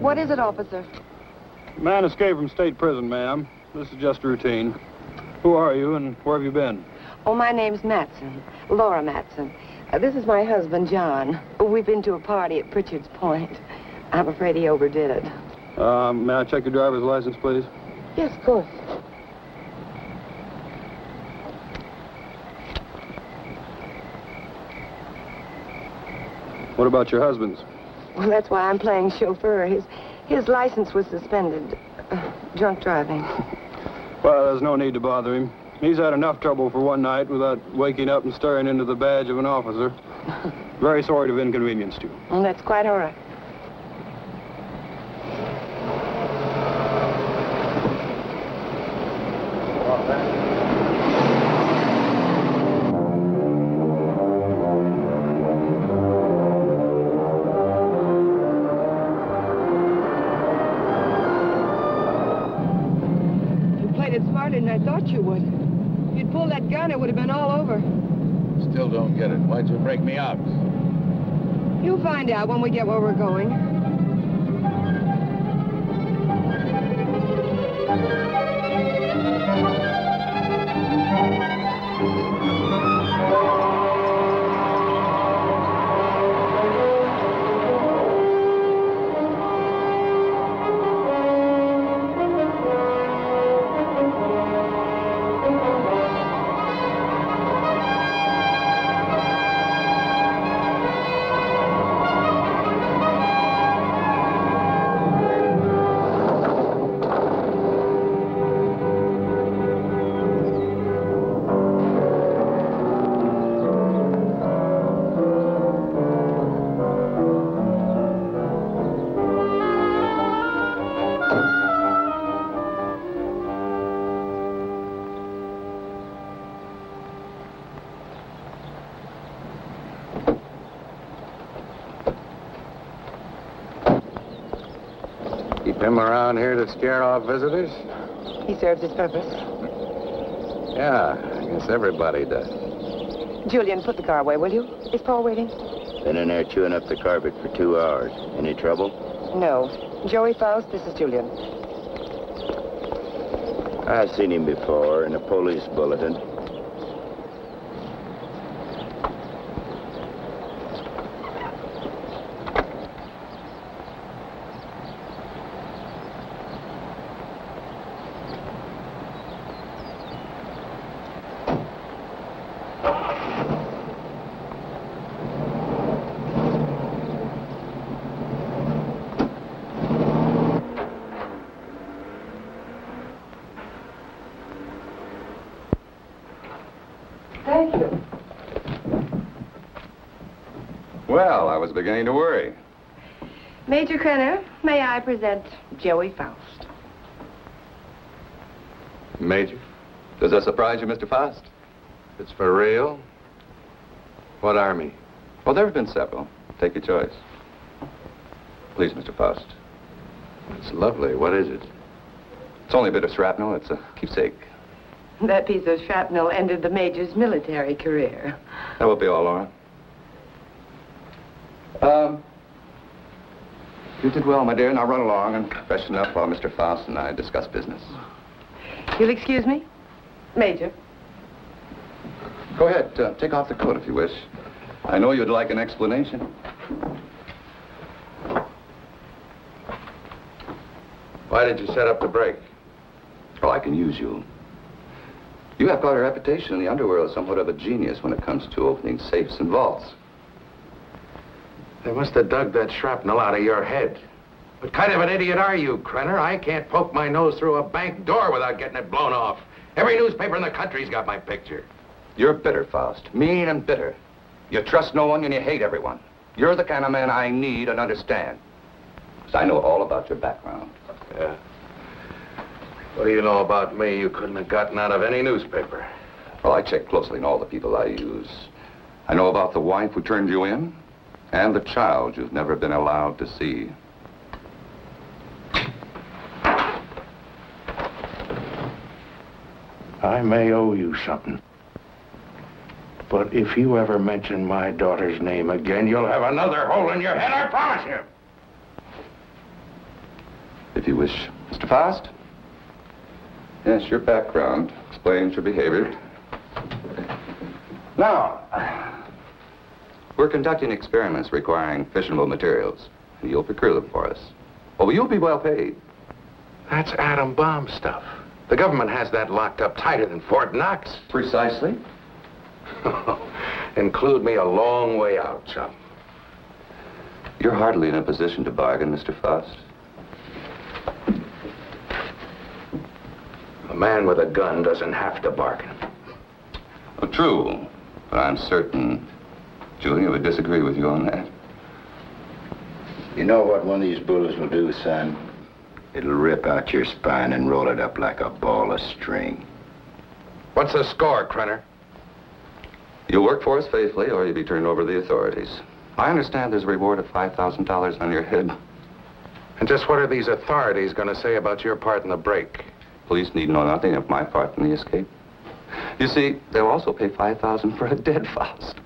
What is it, officer? Man escaped from state prison, ma'am. This is just routine. Who are you and where have you been? Oh, my name's Matson, Laura Matson. This is my husband, John. We've been to a party at Pritchard's Point. I'm afraid he overdid it. May I check your driver's license, please? Yes, of course. What about your husband's? Well, that's why I'm playing chauffeur. His license was suspended. Drunk driving. Well, there's no need to bother him. He's had enough trouble for one night without waking up and staring into the badge of an officer. Very sorry to have inconvenienced you. Well, that's quite all right. And I thought you would. If you'd pulled that gun, it would have been all over. Still don't get it. Why'd you break me out? You'll find out when we get where we're going. Keep him around here to scare off visitors? He serves his purpose. Yeah, I guess everybody does. Julian, put the car away, will you? Is Paul waiting? Been in there chewing up the carpet for 2 hours. Any trouble? No. Joey Faust, this is Julian. I've seen him before in a police bulletin. Thank you. Well, I was beginning to worry. Major Kenner, may I present Joey Faust? Major? Does that surprise you, Mr. Faust? It's for real? What army? Well, there have been several. Take your choice. Please, Mr. Faust. It's lovely. What is it? It's only a bit of shrapnel. It's a keepsake. That piece of shrapnel ended the Major's military career. That will be all, Laura. You did well, my dear. Now run along and freshen up while Mr. Faust and I discuss business. You'll excuse me? Major. Go ahead. Take off the coat if you wish. I know you'd like an explanation. Why did you set up the break? Oh, I can use you. You have quite a reputation in the underworld, somewhat of a genius when it comes to opening safes and vaults. They must have dug that shrapnel out of your head. What kind of an idiot are you, Krenner? I can't poke my nose through a bank door without getting it blown off. Every newspaper in the country's got my picture. You're bitter, Faust. Mean and bitter. You trust no one and you hate everyone. You're the kind of man I need and understand. Because I know all about your background. Yeah. What do you know about me you couldn't have gotten out of any newspaper? Well, I check closely on all the people I use. I know about the wife who turned you in and the child you've never been allowed to see. I may owe you something. But if you ever mention my daughter's name again, you'll have another hole in your head, I promise you. If you wish, Mr. Faust. Yes, your background explains your behavior. Now, we're conducting experiments requiring fissionable materials. You'll procure them for us. Oh, you'll be well paid. That's atom bomb stuff. The government has that locked up tighter than Fort Knox. Precisely. Include me a long way out, chum. You're hardly in a position to bargain, Mr. Faust. A man with a gun doesn't have to bargain. Oh, true. But I'm certain Julia would disagree with you on that. You know what one of these bullets will do, son? It'll rip out your spine and roll it up like a ball of string. What's the score, Krenner? You'll work for us faithfully, or you'll be turned over to the authorities. I understand there's a reward of $5,000 on your head. And just what are these authorities going to say about your part in the break? Police need know nothing of my part in the escape. You see, they'll also pay $5,000 for a dead Faust.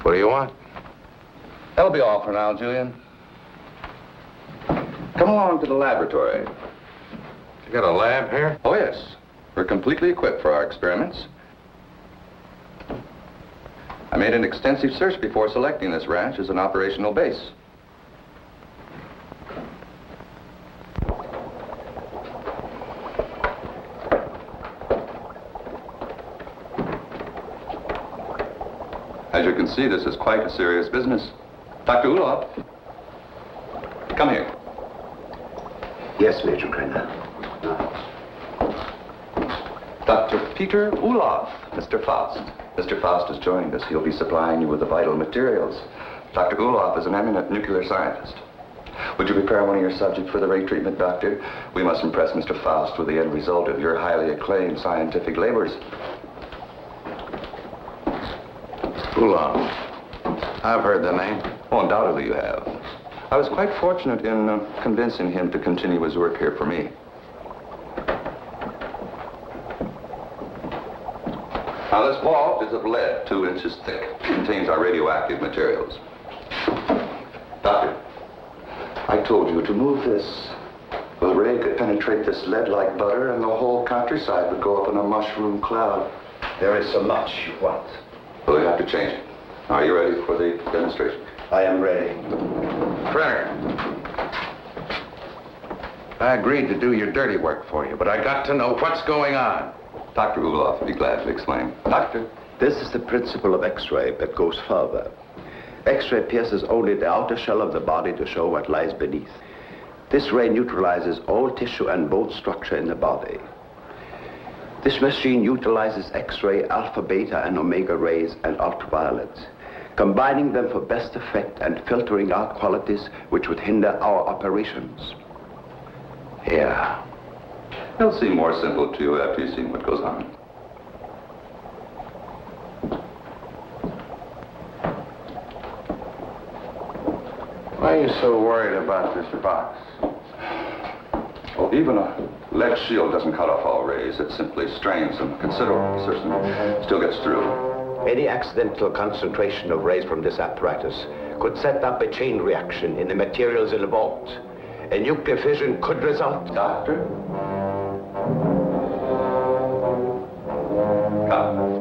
What do you want? That'll be all for now, Julian. Come along to the laboratory. You got a lab here? Oh, yes. We're completely equipped for our experiments. I made an extensive search before selecting this ranch as an operational base. As you can see, this is quite a serious business. Dr. Uloff, come here. Yes, Major Krenner. Dr. Peter Uloff, Mr. Faust. Mr. Faust has joined us. He'll be supplying you with the vital materials. Dr. Uloff is an eminent nuclear scientist. Would you prepare one of your subjects for the ray treatment, Doctor? We must impress Mr. Faust with the end result of your highly acclaimed scientific labors. Uloff. I've heard the name. Oh, undoubtedly you have. I was quite fortunate in convincing him to continue his work here for me. Now, this vault is of lead, 2 inches thick. It contains our radioactive materials. Doctor, I told you to move this. The ray could penetrate this lead like butter, and the whole countryside would go up in a mushroom cloud. There is so much you want. Well, we have to change it. Are you ready for the demonstration? I am ready. Krenner. I agreed to do your dirty work for you, but I got to know what's going on. Dr. Uloff would be glad to explain. Doctor? This is the principle of X-ray that goes further. X-ray pierces only the outer shell of the body to show what lies beneath. This ray neutralizes all tissue and bone structure in the body. This machine utilizes X-ray, alpha, beta, and omega rays and ultraviolet. combining them for best effect and filtering out qualities which would hinder our operations. Yeah. It'll seem more simple to you after you've seen what goes on. Why are you so worried about this box? Well, even a lead shield doesn't cut off all rays. It simply strains them. Considerable portion still gets through. Any accidental concentration of rays from this apparatus could set up a chain reaction in the materials in the vault. A nuclear fission could result. Doctor? Come.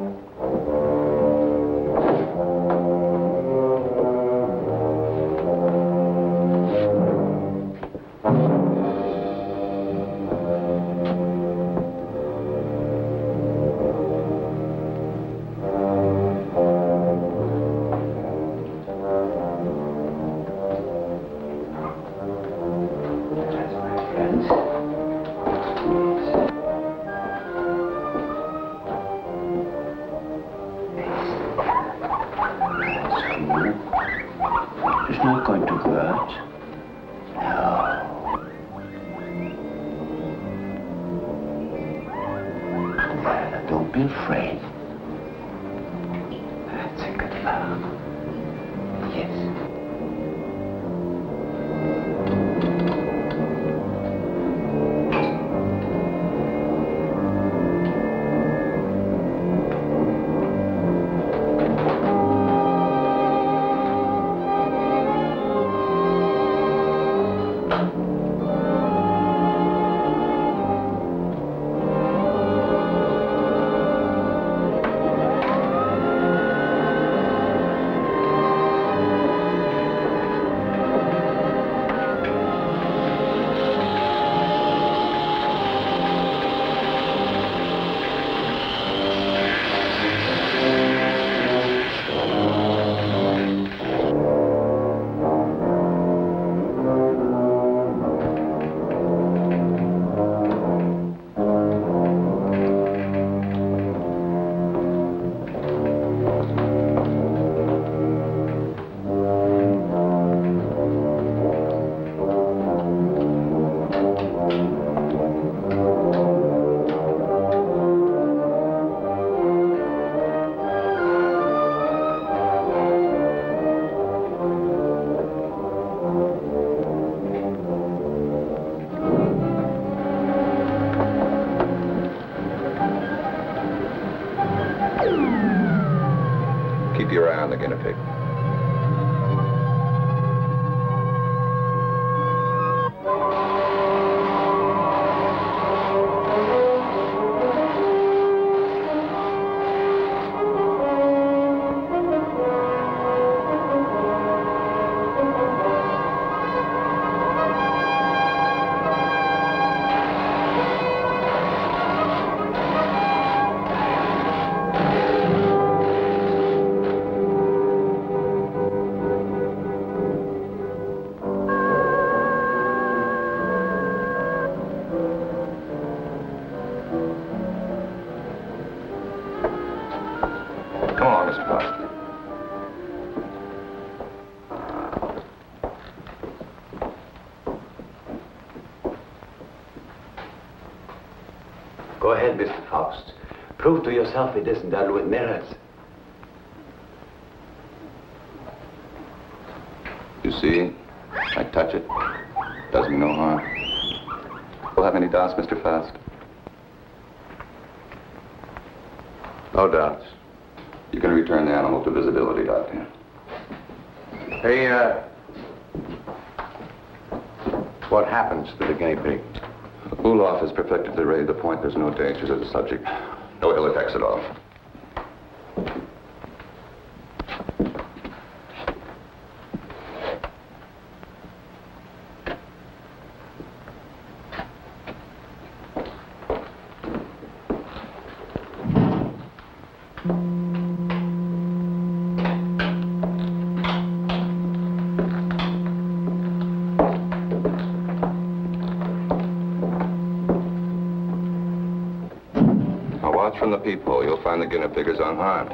It's not going to hurt. No. Don't be afraid. That's a good fellow. Yes. Keep your eye on the guinea pig. Come on, Mr. Foster. Go ahead, Mr. Faust. Prove to yourself it isn't done with mirrors. You see? I touch it. Does me no harm. We'll have any doubts, Mr. Faust? No doubts. You can return the animal to visibility, Doctor. Hey, what happens to the guinea pig? Ulof has perfected the ray to the point there's no danger to the subject. No ill effects at all. Watch from the peephole. You'll find the guinea pig is unharmed.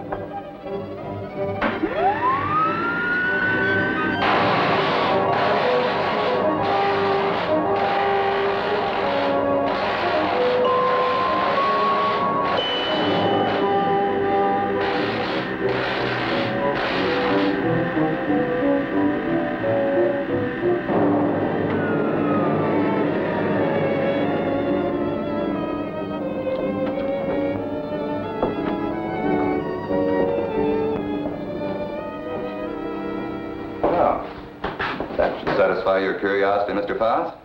your curiosity, Mr. Faust?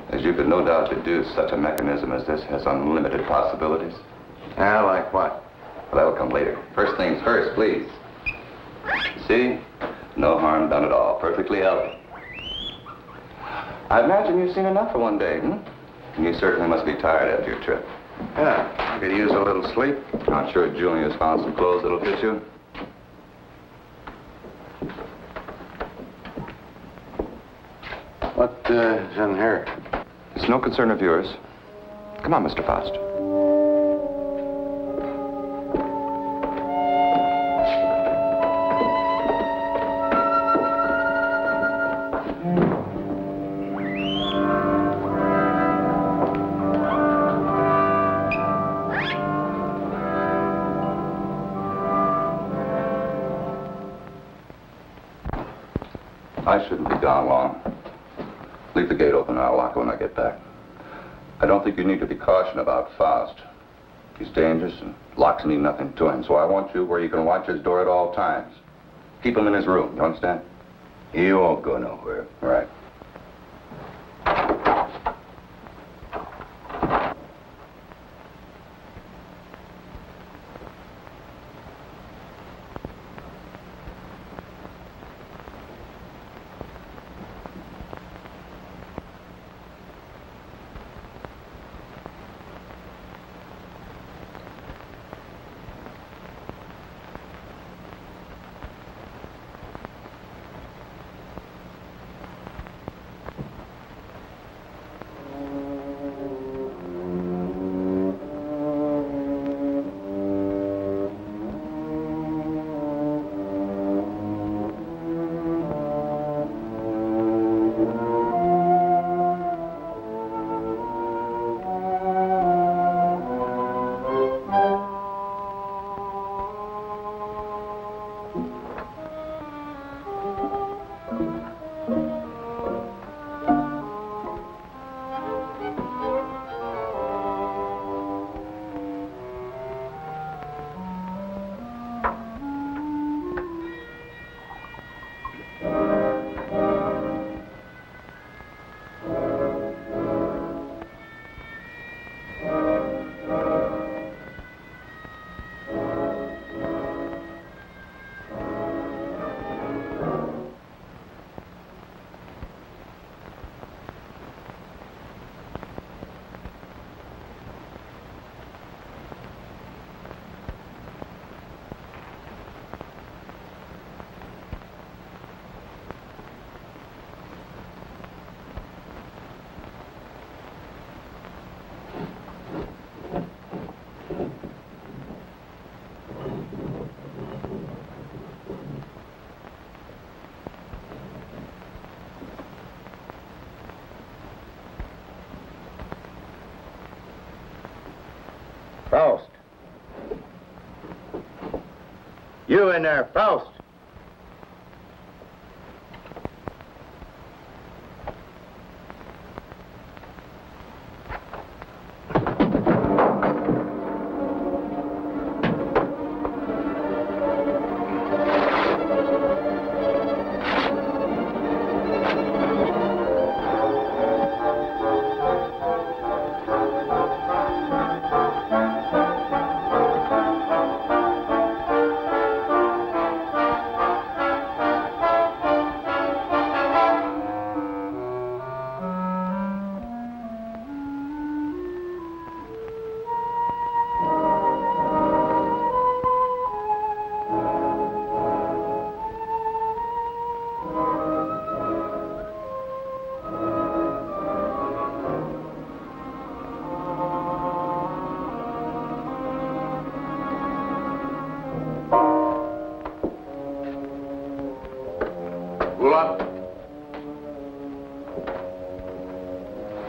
As you could no doubt deduce, such a mechanism as this has unlimited possibilities. Yeah, like what? Well, that'll come later. First things first, please. See? No harm done at all. Perfectly healthy. I imagine you've seen enough for one day, You certainly must be tired after your trip. Yeah, I could use a little sleep. I'm sure Julia's found some clothes that'll fit you. What is in here? It's no concern of yours. Come on, Mr. Faust. I shouldn't be gone long. Leave the gate open and I'll lock it when I get back. I don't think you need to be cautious about Faust. He's dangerous and locks mean nothing to him, so I want you where you can watch his door at all times. Keep him in his room, you understand? He won't go nowhere. All right. Faust. You in there, Faust.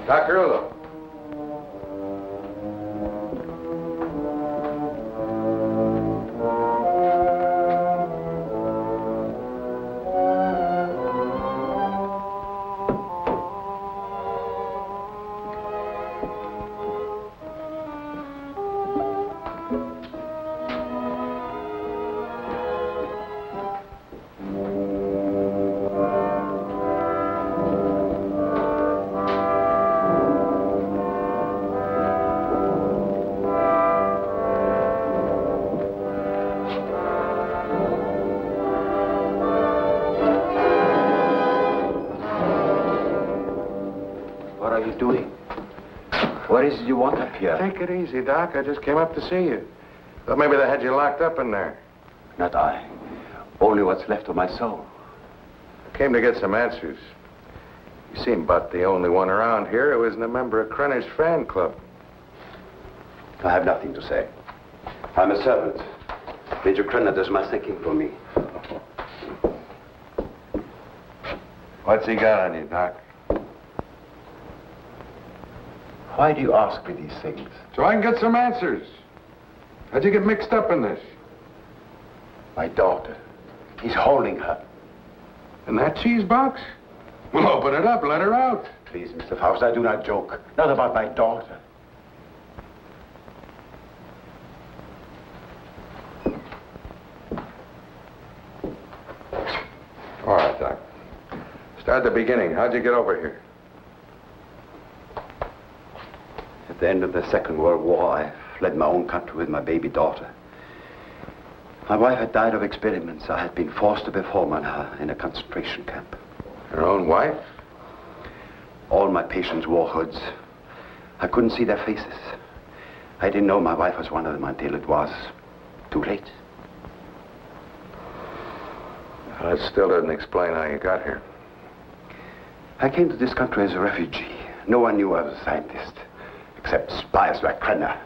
Dr. Ulo. are you doing? What is it you want up here? Take it easy, Doc. I just came up to see you. Thought maybe they had you locked up in there. Not I. Only what's left of my soul. I came to get some answers. You seem about the only one around here who isn't a member of Krenner's fan club. I have nothing to say. I'm a servant. Major Krenner does my thinking for me. What's he got on you, Doc? Why do you ask me these things? So I can get some answers. How'd you get mixed up in this? My daughter. He's holding her. In that cheese box? Well, open it up, let her out. Please, Mr. Faust, I do not joke. Not about my daughter. All right, Doc. Start at the beginning. How'd you get over here? At the end of the Second World War, I fled my own country with my baby daughter. My wife had died of experiments. I had been forced to perform on her in a concentration camp. Your own wife? All my patients wore hoods. I couldn't see their faces. I didn't know my wife was one of them until it was too late. That still doesn't explain how you got here. I came to this country as a refugee. No one knew I was a scientist, except spies like Krenner.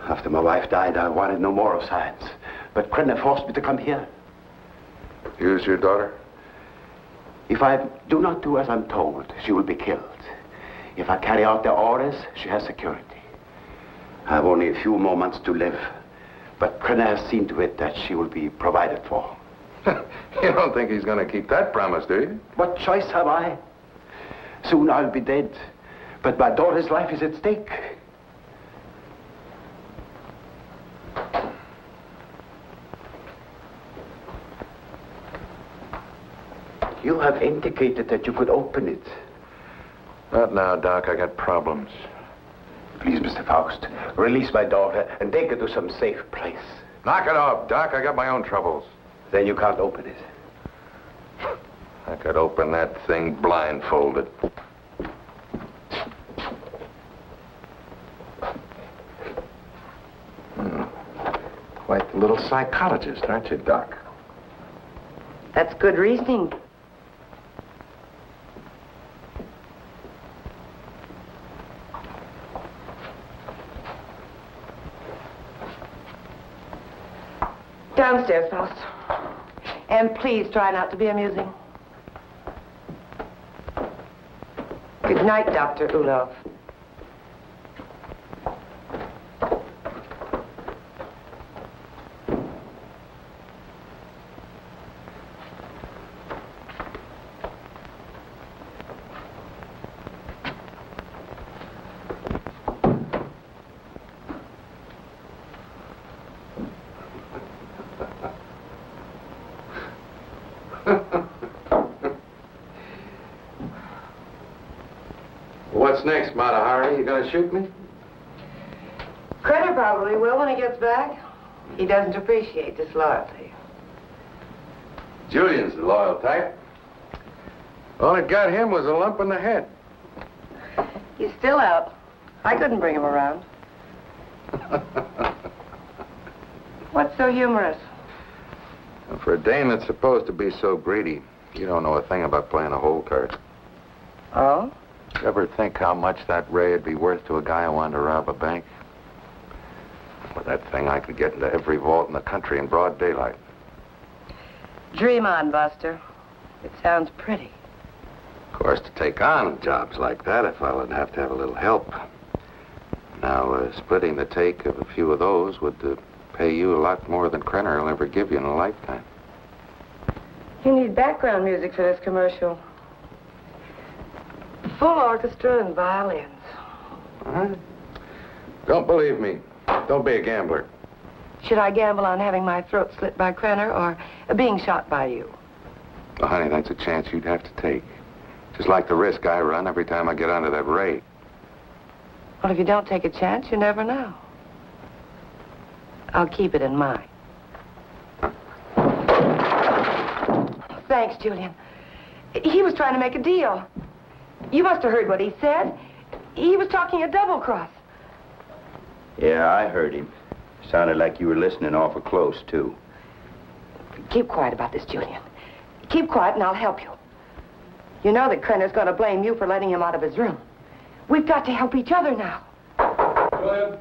After my wife died, I wanted no more of science. But Krenner forced me to come here. Use your daughter? If I do not do as I'm told, she will be killed. If I carry out their orders, she has security. I have only a few more months to live, but Krenner has seen to it that she will be provided for. You don't think he's going to keep that promise, do you? What choice have I? Soon I'll be dead, but my daughter's life is at stake. You have indicated that you could open it. Not now, Doc. I got problems. Please, Mr. Faust, release my daughter and take her to some safe place. Knock it off, Doc. I got my own troubles. Then you can't open it. I could open that thing blindfolded. Quite the little psychologist, aren't you, Doc? That's good reasoning. Downstairs, Faust. And please try not to be amusing. Good night, Dr. Ulof. What's next, Mata Hari? You gonna shoot me? Krenner probably will when he gets back. He doesn't appreciate disloyalty. Julian's the loyal type. All it got him was a lump in the head. He's still out. I couldn't bring him around. What's so humorous? For a dame that's supposed to be so greedy, you don't know a thing about playing a hole card. Oh? You ever think how much that ray would be worth to a guy who wanted to rob a bank? With that thing, I could get into every vault in the country in broad daylight. Dream on, Buster. It sounds pretty. Of course, to take on jobs like that, a fellow would have to have a little help. Now, splitting the take of a few of those would pay you a lot more than Krenner will ever give you in a lifetime. You need background music for this commercial. Full orchestra and violins. Don't believe me. Don't be a gambler. Should I gamble on having my throat slit by Krenner or being shot by you? Well, honey, that's a chance you'd have to take. Just like the risk I run every time I get onto that ray. Well, if you don't take a chance, you never know. I'll keep it in mind. Thanks, Julian. He was trying to make a deal. You must have heard what he said. He was talking a double cross. Yeah, I heard him. Sounded like you were listening awful close, too. Keep quiet about this, Julian. Keep quiet and I'll help you. You know that Krenner's going to blame you for letting him out of his room. We've got to help each other now. Julian.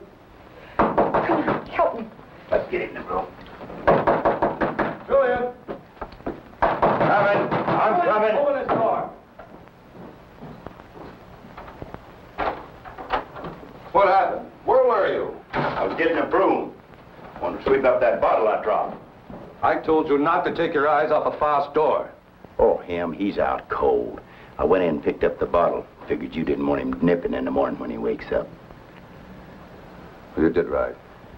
Krenner, help me. Let's get in the room. Julian. Coming. I'm coming. Open this door. What happened? Where were you? I was getting a broom. Want to sweep up that bottle I dropped. I told you not to take your eyes off of Faust's door. Oh, him, he's out cold. I went in and picked up the bottle. Figured you didn't want him nipping in the morning when he wakes up. You did right.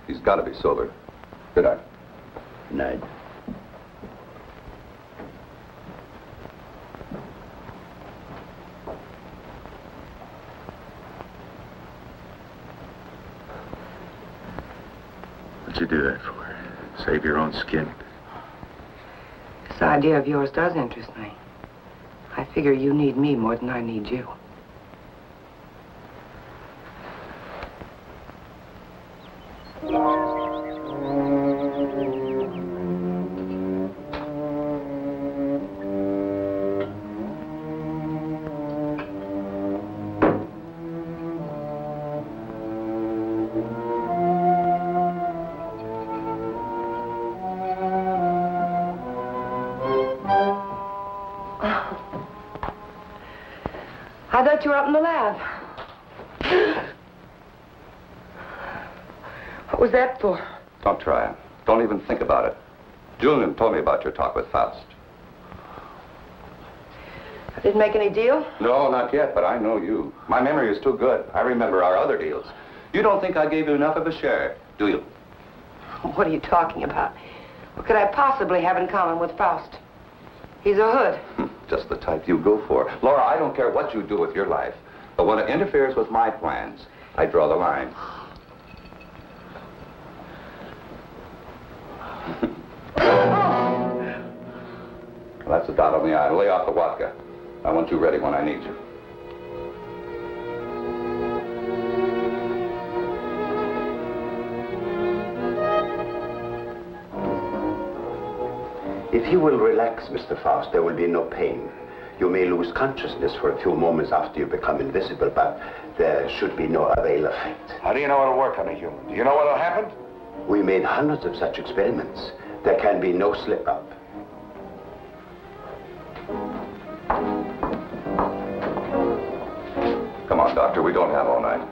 He's got to be sober. Good night. Night. What'd you do that for? Save your own skin? This idea of yours does interest me. I figure you need me more than I need you. I thought you were up in the lab. What was that for? Don't try it. Don't even think about it. Julian told me about your talk with Faust. I didn't make any deal? No, not yet, but I know you. My memory is too good. I remember our other deals. You don't think I gave you enough of a share, do you? What are you talking about? What could I possibly have in common with Faust? He's a hood. Just the type you go for. Laura, I don't care what you do with your life, but when it interferes with my plans, I draw the line. Well, that's a dot on the I. Lay off the vodka. I want you ready when I need you. If you will relax, Mr. Faust, there will be no pain. You may lose consciousness for a few moments after you become invisible, but there should be no other ill effect. How do you know it'll work on a human? Do you know what'll happen? We made hundreds of such experiments. There can be no slip-up. Come on, Doctor, we don't have all night.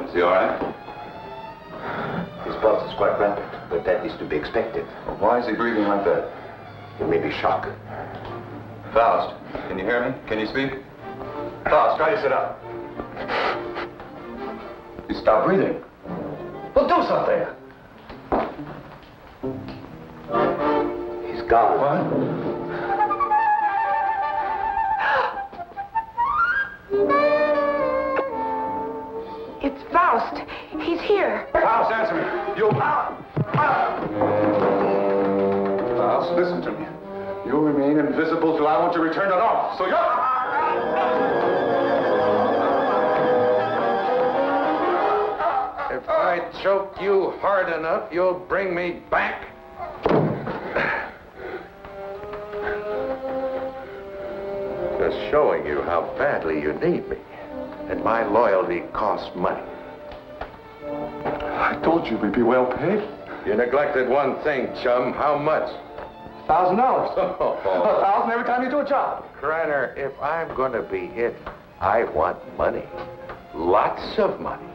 Is he all right? His pulse is quite rapid, but that is to be expected. Why is he breathing like that? It may be shock. Faust, can you hear me? Can you speak? Faust, try to sit up. He stopped breathing. Well, do something. He's gone. What? It's Faust. He's here. Faust, answer me. You... Faust? Faust, listen to me. You'll remain invisible till I want you returned to normal. So you're... If I choke you hard enough, you'll bring me back. Just showing you how badly you need me. And my loyalty costs money. I told you we'd be well paid. You neglected one thing, chum. How much? $1,000. $1,000 every time you do a job. Krenner, if I'm going to be hit, I want money. Lots of money.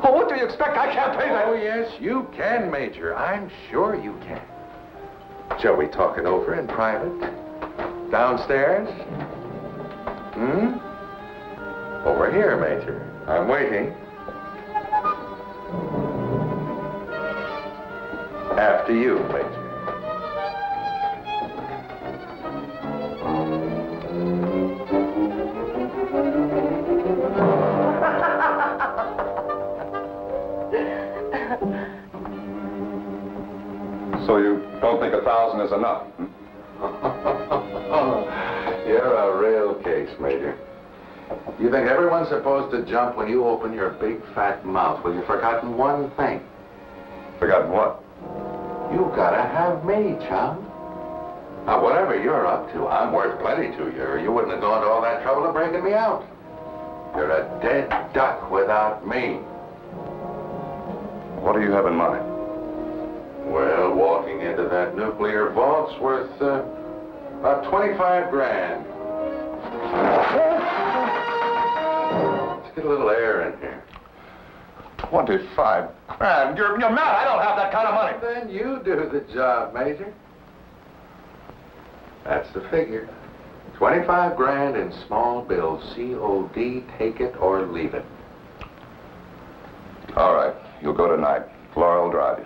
Well, what do you expect? I can't pay that. Oh, yes, you can, Major. I'm sure you can. Shall we talk it over in private? Downstairs? Over here, Major. I'm waiting. After you, Major. So you don't think 1,000 is enough? You're a real case, Major. You think everyone's supposed to jump when you open your big fat mouth? Well, you've forgotten one thing. Forgotten what? You gotta have me, chum. Now, whatever you're up to, I'm worth plenty to you, or you wouldn't have gone to all that trouble of breaking me out. You're a dead duck without me. What do you have in mind? Well, walking into that nuclear vault's worth about 25 grand. Let's get a little air in here. 25 grand? You're mad. I don't have that kind of money. Then you do the job, Major. That's the figure. 25 grand in small bills. COD, take it or leave it. All right. You'll go tonight. Laura will drive you.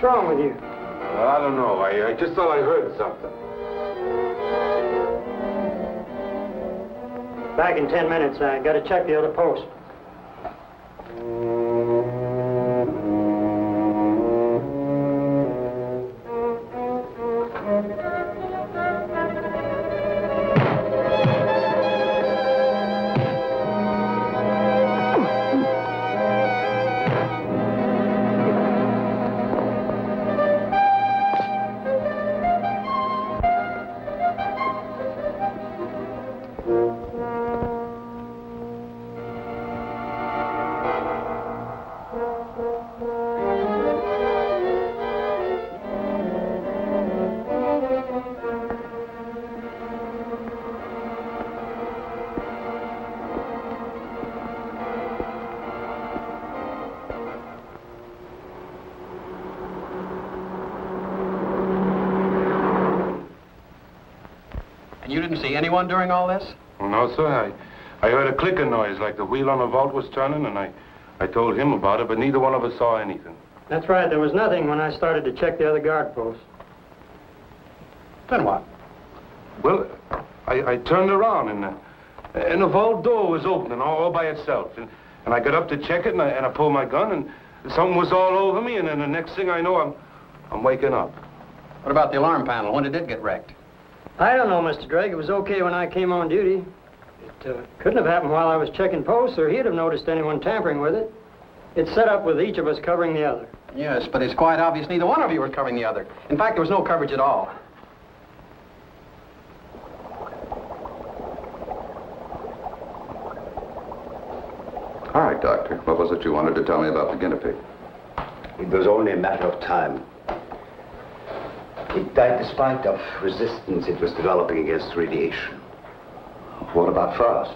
What's wrong with you? I don't know. I just thought I heard something. Back in 10 minutes. I got to check the other post. You didn't see anyone during all this? No, sir. I heard a clicking noise like the wheel on the vault was turning, and I told him about it, but neither one of us saw anything. That's right. There was nothing when I started to check the other guard posts. Then what? Well, I turned around, and the vault door was opening all by itself. And I got up to check it, and I pulled my gun, and something was all over me, and then the next thing I know, I'm waking up. What about the alarm panel? When did it get wrecked? I don't know, Mr. Drake. It was okay when I came on duty. It couldn't have happened while I was checking posts, or he'd have noticed anyone tampering with it. It's set up with each of us covering the other. Yes, but it's quite obvious neither one of you was covering the other. In fact, there was no coverage at all. All right, Doctor. What was it you wanted to tell me about the guinea pig? It was only a matter of time. It died despite of resistance it was developing against radiation. What about Frost?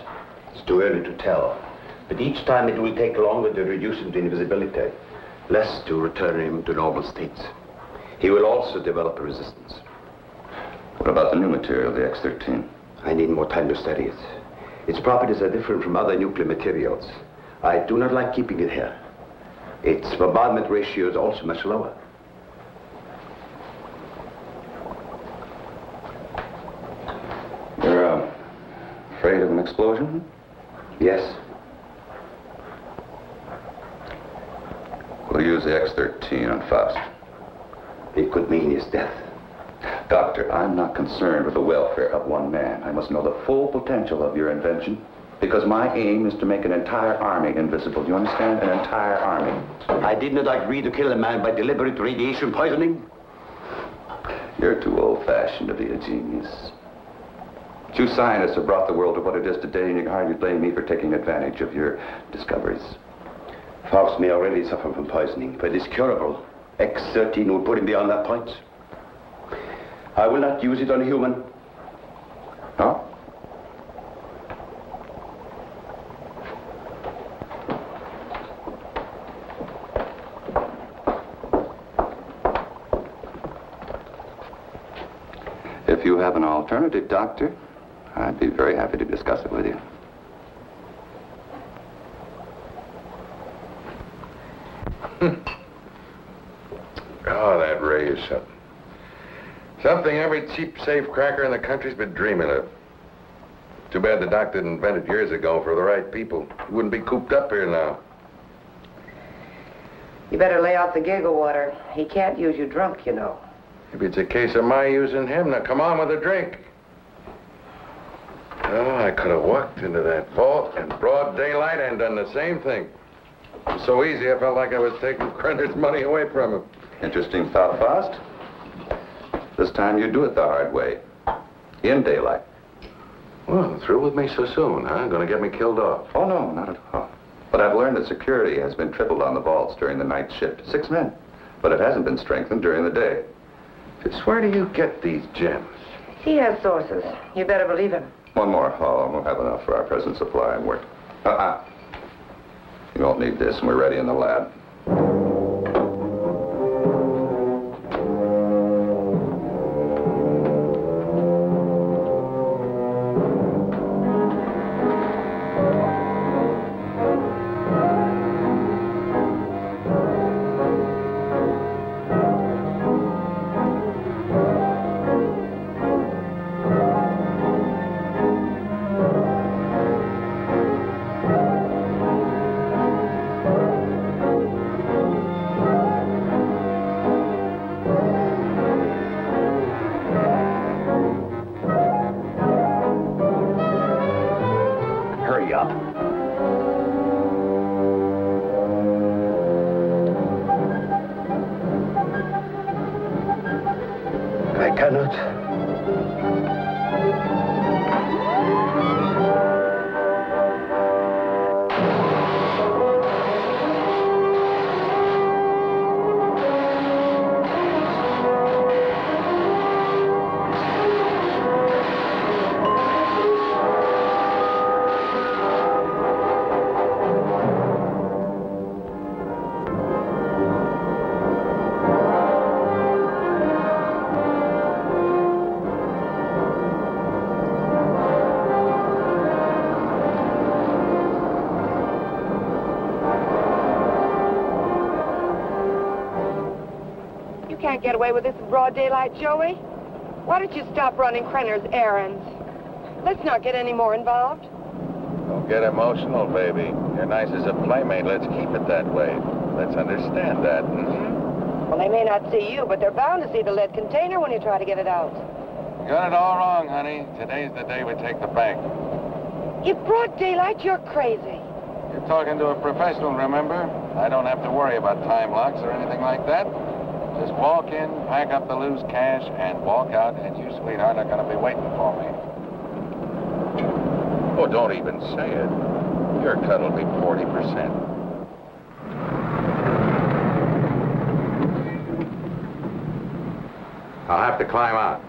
It's too early to tell. But each time it will take longer to reduce him to invisibility, less to return him to normal states. He will also develop a resistance. What about the new material, the X-13? I need more time to study it. Its properties are different from other nuclear materials. I do not like keeping it here. Its bombardment ratio is also much lower. You're afraid of an explosion? Yes. We'll use the X-13 on Faust. It could mean his death. Doctor, I'm not concerned with the welfare of one man. I must know the full potential of your invention, because my aim is to make an entire army invisible. Do you understand? An entire army. I did not agree to kill a man by deliberate radiation poisoning. You're too old-fashioned to be a genius. You scientists have brought the world to what it is today, and you can hardly blame me for taking advantage of your discoveries. Faust may already suffer from poisoning, but it's curable. X-13 will put him beyond that point. I will not use it on a human. Huh? If you have an alternative, Doctor, I'd be very happy to discuss it with you. Oh, that ray is something. Something every cheap, safe cracker in the country's been dreaming of. Too bad the doc didn't invent it years ago for the right people. He wouldn't be cooped up here now. You better lay off the giggle water. He can't use you drunk, you know. Maybe it's a case of my using him. Now, come on with a drink. Oh, I could have walked into that vault in broad daylight and done the same thing. It was so easy, I felt like I was taking Krenner's money away from him. Interesting thought, Faust. This time you do it the hard way. In daylight. Well, through with me so soon, huh? Gonna get me killed off? Oh, no, not at all. But I've learned that security has been tripled on the vaults during the night shift. 6 men. But it hasn't been strengthened during the day. Just where do you get these gems? He has sources. You better believe him. One more haul, and we'll have enough for our present supply and work. You won't need this, and we're ready in the lab. Get away with this in broad daylight, Joey. Why don't you stop running Krenner's errands? Let's not get any more involved. Don't get emotional, baby. You're nice as a playmate. Let's keep it that way. Let's understand that, Well, they may not see you, but they're bound to see the lead container when you try to get it out. You got it all wrong, honey. Today's the day we take the bank. In broad daylight, you're crazy. You're talking to a professional, remember? I don't have to worry about time locks or anything like that. Just walk in, pack up the loose cash, and walk out, and you, sweetheart, are going to be waiting for me. Oh, don't even say it. Your cut will be 40%. I'll have to climb out.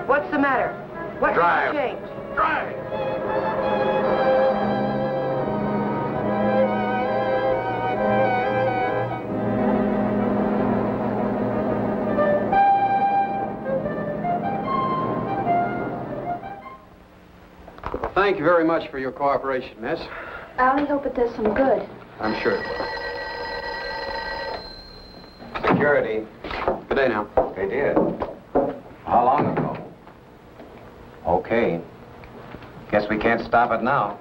What's the matter? What Drive. change? Drive! Well, thank you very much for your cooperation, miss. I only hope it does some good. I'm sure. Security. Good day now. They did. How long ago? Okay. Guess we can't stop it now.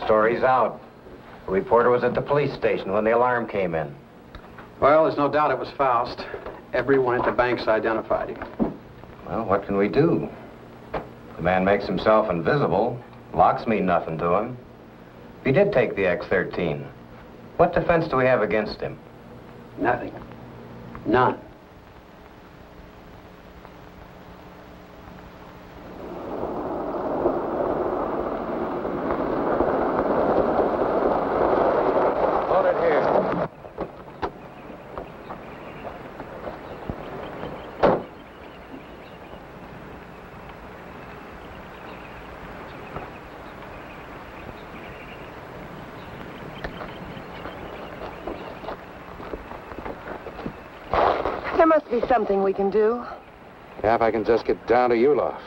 Story's out. The reporter was at the police station when the alarm came in. Well, there's no doubt it was Faust. Everyone at the bank's identified him. Well, what can we do? The man makes himself invisible. Locks mean nothing to him. If he did take the X-13, what defense do we have against him? Nothing. None. Hold it here. There must be something we can do. Yeah, if I can just get down to Ulof.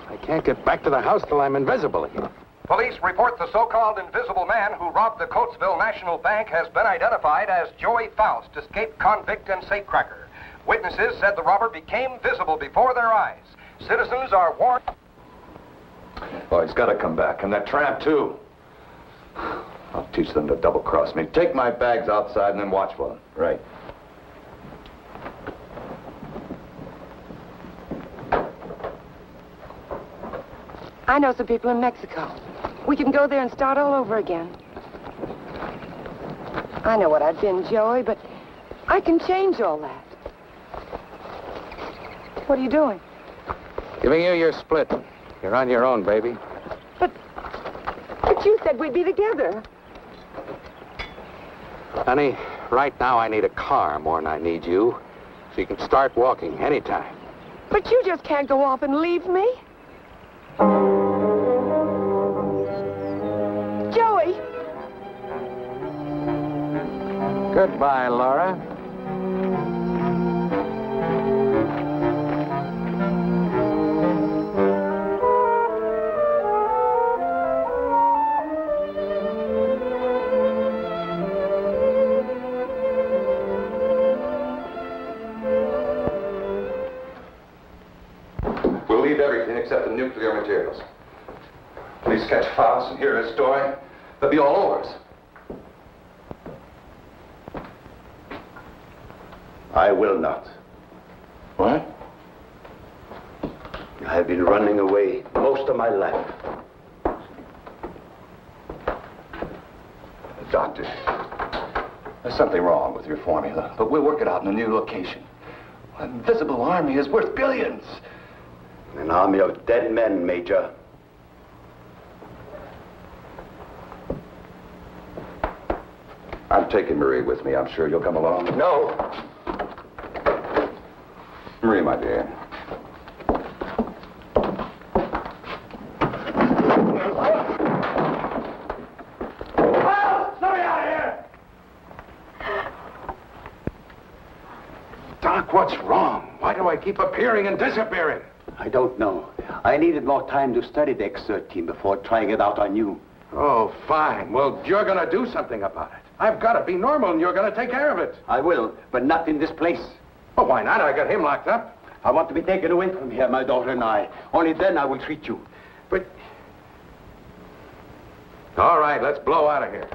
I can't get back to the house till I'm invisible again. Police report the so-called invisible man who robbed the Coatesville National Bank has been identified as Joey Faust, escaped convict and safecracker. Witnesses said the robber became visible before their eyes. Citizens are warned. Oh, he's got to come back. And that tramp, too. I'll teach them to double-cross me. Take my bags outside and then watch for them. Right. I know some people in Mexico. We can go there and start all over again. I know what I've been, Joey, but I can change all that. What are you doing? Giving you your split. You're on your own, baby. But you said we'd be together. Honey, right now I need a car more than I need you. So you can start walking anytime. But you just can't go off and leave me. Joey! Goodbye, Laura. except the nuclear materials. Please catch Faust and hear his story. They'll be all over us. I will not. What? I have been running away most of my life. Doctor, there's something wrong with your formula, but we'll work it out in a new location. An invisible army is worth billions. An army of dead men, Major. I'm taking Marie with me. I'm sure you'll come along. No. Marie, my dear. Doc, what's wrong? Why do I keep appearing and disappearing? I don't know. I needed more time to study the X-13 before trying it out on you. Oh, fine. Well, you're going to do something about it. I've got to be normal, and you're going to take care of it. I will, but not in this place. Well, why not? I got him locked up. I want to be taken away from here, my daughter and I. Only then I will treat you. But... All right, let's blow out of here.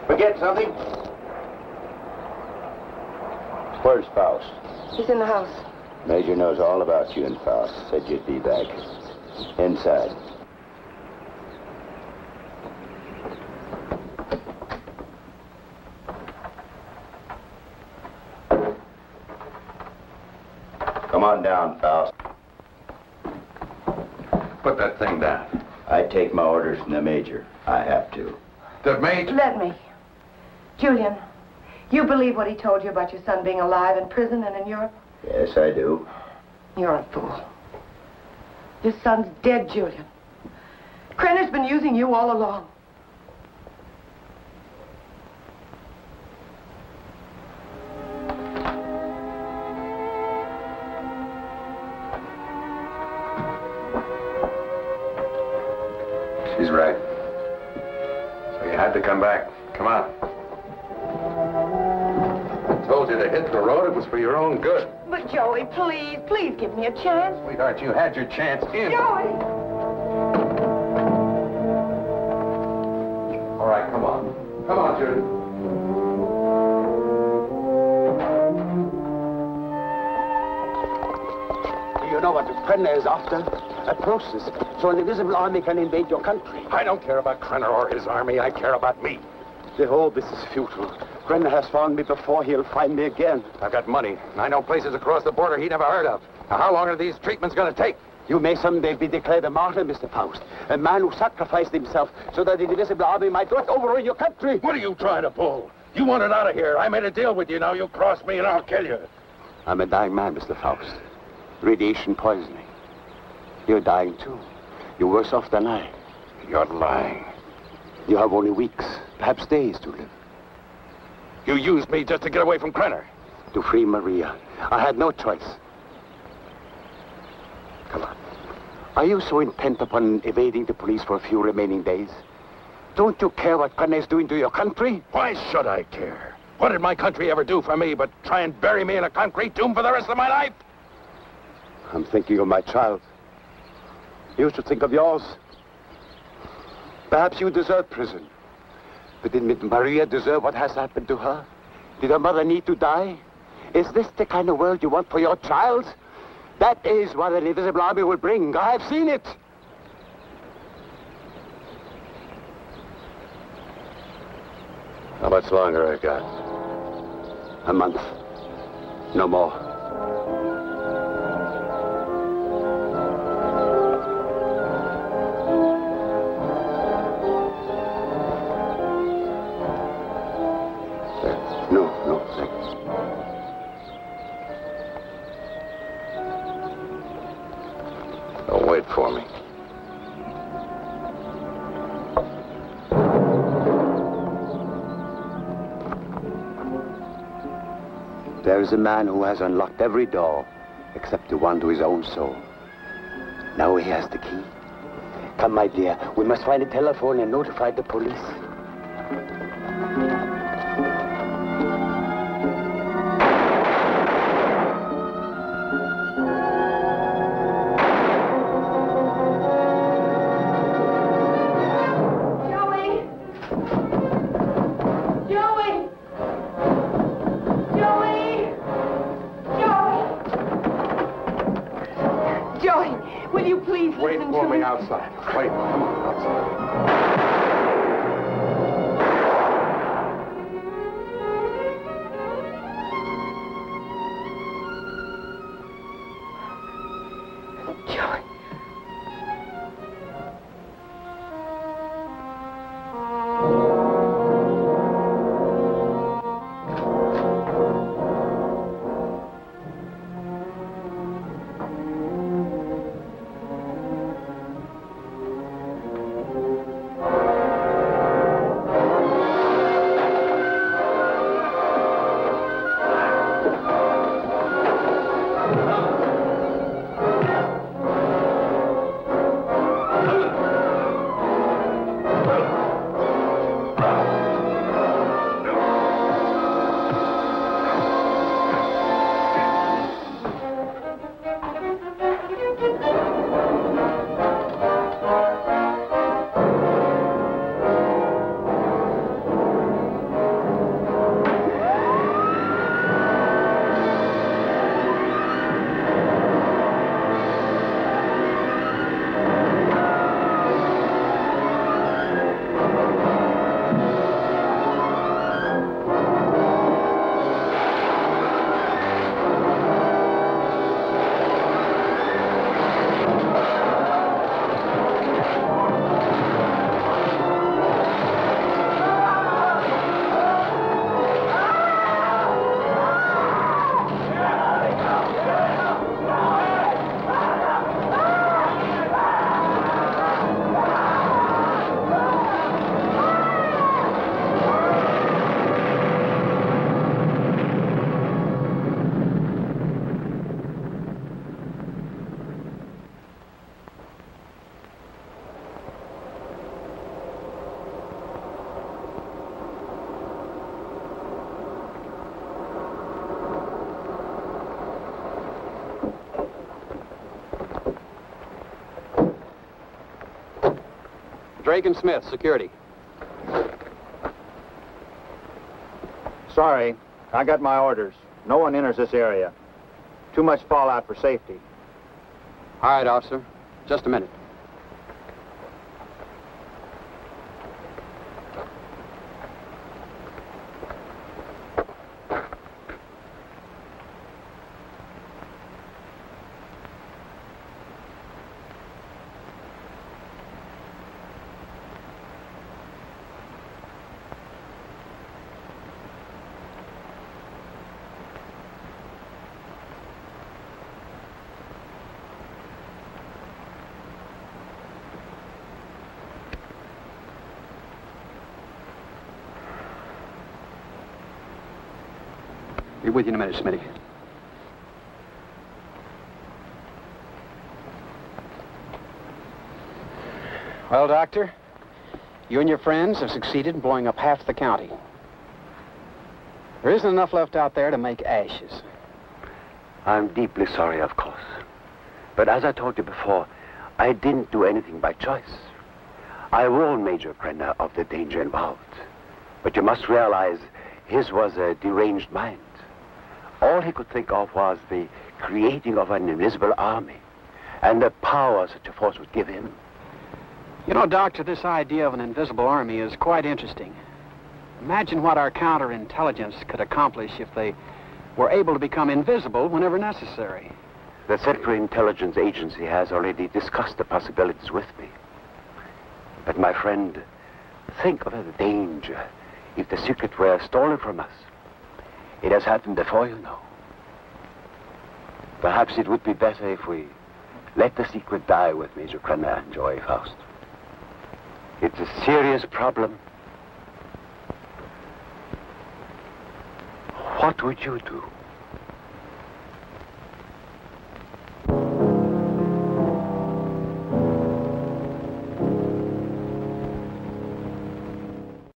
Forget something? Where's Faust? He's in the house. Major knows all about you and Faust. Said you'd be back. Inside. Come on down, Faust. Put that thing down. I take my orders from the Major. I have to. The Major? Let me. Julian, you believe what he told you about your son being alive in prison and in Europe? Yes, I do. You're a fool. Your son's dead, Julian. Krenner's been using you all along. She's right. So you had to come back. Come on. I told you to hit the road. It was for your own good. But Joey, please, please give me a chance. Sweetheart, you had your chance in. Joey! All right, come on. Come on, Judy. Do you know what Krenner is after? A process so an invisible army can invade your country. I don't care about Krenner or his army. I care about me. The whole this is futile. Krenner has found me before. He'll find me again. I've got money. I know places across the border he never heard of. Now, how long are these treatments going to take? You may someday be declared a martyr, Mr. Faust. A man who sacrificed himself so that the invisible army might not overrun your country. What are you trying to pull? You want it out of here. I made a deal with you. Now you cross me and I'll kill you. I'm a dying man, Mr. Faust. Radiation poisoning. You're dying, too. You're worse off than I. You're lying. You have only weeks, perhaps days to live. You used me just to get away from Krenner. To free Maria. I had no choice. Come on. Are you so intent upon evading the police for a few remaining days? Don't you care what Krenner is doing to your country? Why should I care? What did my country ever do for me but try and bury me in a concrete tomb for the rest of my life? I'm thinking of my child. You should think of yours. Perhaps you deserve prison. But did Maria deserve what has happened to her? Did her mother need to die? Is this the kind of world you want for your child? That is what an invisible army will bring. I have seen it. How much longer I got? A month. No more. No, thanks. Don't wait for me. There is a man who has unlocked every door except the one to his own soul. Now he has the key. Come, my dear, we must find a telephone and notify the police. outside. Wait, come on, outside. Joey. Drake and Smith, security. Sorry, I got my orders. No one enters this area. Too much fallout for safety. All right, officer. Just a minute. Be with you in a minute, Smitty. Well, Doctor, you and your friends have succeeded in blowing up half the county. There isn't enough left out there to make ashes. I'm deeply sorry, of course. But as I told you before, I didn't do anything by choice. I warned Major Krenner of the danger involved. But you must realize his was a deranged mind. All he could think of was the creating of an invisible army and the power such a force would give him. You know, Doctor, this idea of an invisible army is quite interesting. Imagine what our counterintelligence could accomplish if they were able to become invisible whenever necessary. The Central Intelligence Agency has already discussed the possibilities with me. But my friend, think of the danger if the secret were stolen from us. It has happened before, you know. Perhaps it would be better if we let the secret die with Major Krenner and Joey Faust. It's a serious problem. What would you do?